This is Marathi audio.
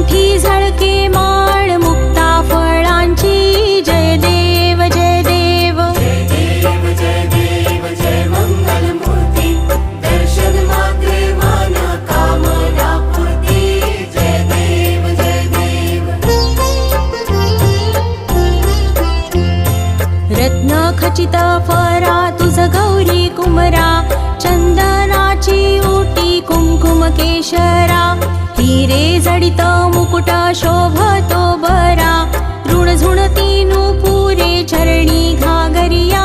कंठी झळके माळ मुक्ता फळांची जय देव जय देव जय देव जय देव जय मंगल मूर्ती दर्शन मात्रे मन कामना पूर्ती जय देव जय देव रत्न खचित फरा तुझ गौरी कुमरा चंदनाची ओटी कुंकुम केशरा हिरे जडित मुकुट शोभतो बरा ऋण झुणती नुपुरे चरणी घागरिया